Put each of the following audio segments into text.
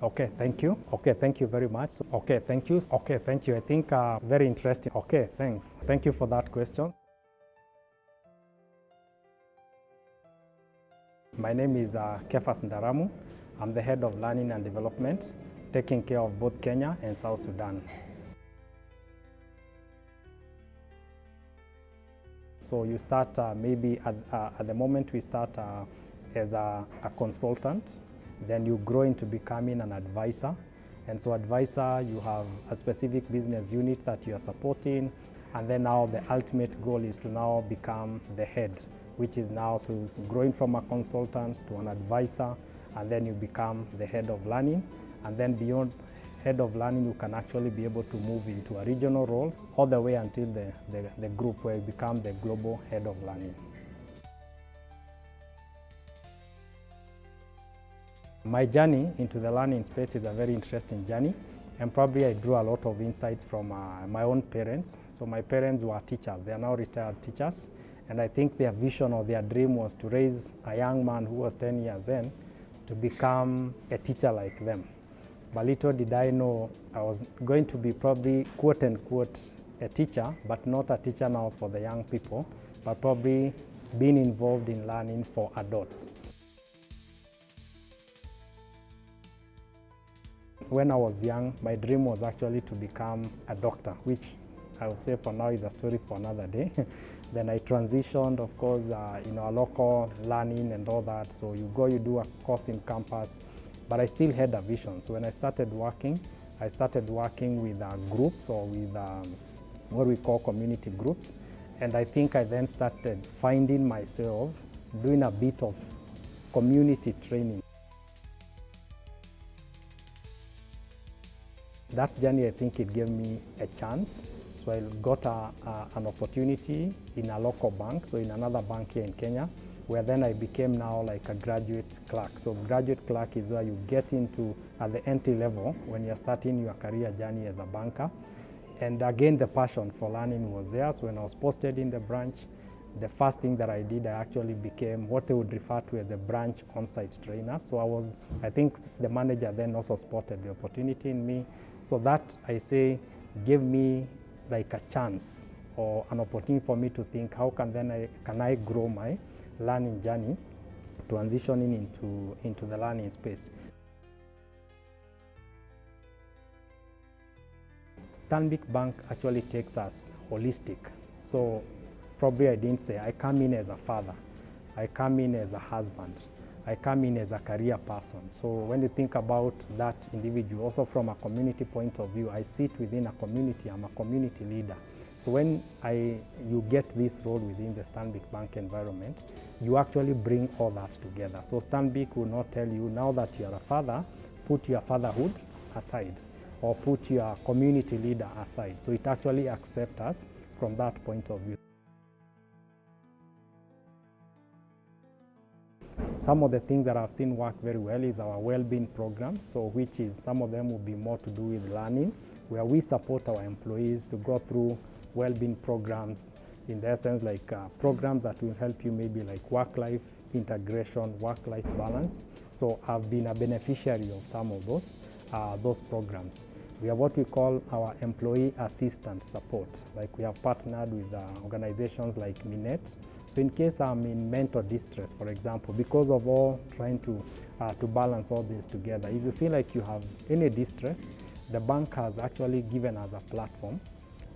Okay, thank you. Okay, thank you very much. Okay, thank you. Okay, thank you. I think very interesting. Okay, thanks. Thank you for that question. My name is Cephas Ndaramu. I'm the head of learning and development, taking care of both Kenya and South Sudan. So you start maybe at the moment we start as a consultant, then you grow into becoming an advisor. And so advisor, you have a specific business unit that you are supporting, and then now the ultimate goal is to now become the head, which is now so growing from a consultant to an advisor, and then you become the head of learning. And then beyond head of learning, you can actually be able to move into a regional role all the way until the group where you become the global head of learning. My journey into the learning space is a very interesting journey, and probably I drew a lot of insights from my own parents. So my parents were teachers. They are now retired teachers, and I think their vision or their dream was to raise a young man who was 10 years then to become a teacher like them. But little did I know I was going to be probably quote unquote a teacher, but not a teacher now for the young people, but probably being involved in learning for adults. When I was young, my dream was actually to become a doctor, which I would say for now is a story for another day. Then I transitioned, of course, a local learning and all that. So you go, you do a course in campus, but I still had a vision. So when I started working with groups or with what we call community groups. And I think I then started finding myself doing a bit of community training. That journey, I think it gave me a chance. So I got an opportunity in a local bank, so in another bank here in Kenya, where then I became now like a graduate clerk. So graduate clerk is where you get into at the entry level when you're starting your career journey as a banker. And again, the passion for learning was there. So when I was posted in the branch, the first thing that I did, I actually became what they would refer to as a branch on-site trainer. So I think the manager then also spotted the opportunity in me. So that, I say, gave me like a chance or an opportunity for me to think, how can I grow my learning journey, transitioning into the learning space. Stanbic Bank actually takes us holistic. So probably I didn't say, I come in as a father, I come in as a husband, I come in as a career person. So when you think about that individual, also from a community point of view, I sit within a community, I'm a community leader. So when you get this role within the Stanbic Bank environment, you actually bring all that together. So Stanbic will not tell you, now that you are a father, put your fatherhood aside, or put your community leader aside. So it actually accepts us from that point of view. Some of the things that I've seen work very well is our Wellbeing program, so which is some of them will be more to do with learning, where we support our employees to go through Wellbeing programs, in the essence like programs that will help you maybe like work-life integration, work-life balance. So I've been a beneficiary of some of those programs. We have what we call our employee assistant support. Like we have partnered with organizations like Minet. So in case I'm in mental distress, for example, because of all trying to balance all this together, if you feel like you have any distress, the bank has actually given us a platform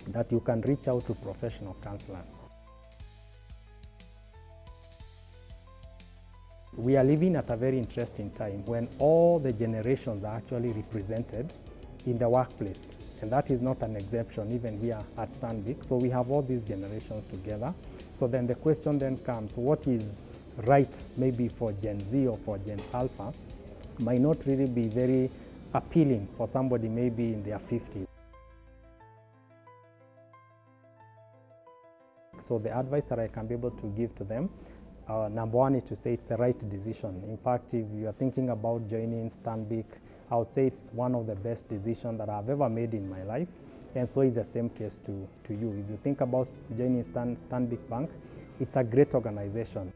that you can reach out to professional counselors. We are living at a very interesting time when all the generations are actually represented in the workplace. And that is not an exception even here at Stanbic. So we have all these generations together. So then the question then comes, what is right maybe for Gen Z or for Gen Alpha might not really be very appealing for somebody maybe in their 50s. So the advice that I can be able to give to them, number one is to say it's the right decision. In fact, if you are thinking about joining Stanbic, I would say it's one of the best decisions that I've ever made in my life. And so it's the same case to you. If you think about joining Stanbic Bank, it's a great organization.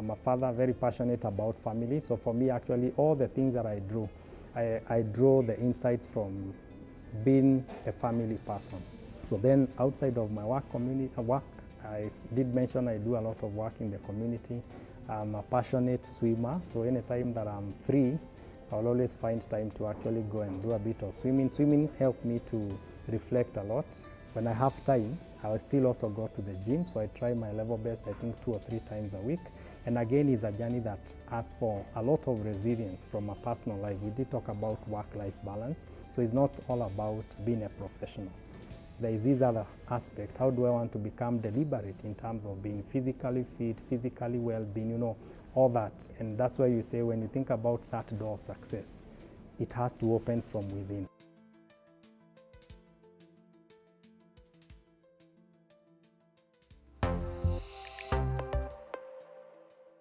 I'm a father, very passionate about family. So for me, actually, all the things that I draw the insights from being a family person. So then outside of my work, I did mention I do a lot of work in the community. I'm a passionate swimmer, so anytime that I'm free, I'll always find time to actually go and do a bit of swimming. Swimming helped me to reflect a lot. When I have time, I will still also go to the gym, so I try my level best, I think 2 or 3 times a week. And again, it's a journey that asks for a lot of resilience from a personal life. We did talk about work-life balance, so it's not all about being a professional. There is this other aspect. How do I want to become deliberate in terms of being physically fit, physically well-being, you know, all that. And that's why you say when you think about that door of success, it has to open from within.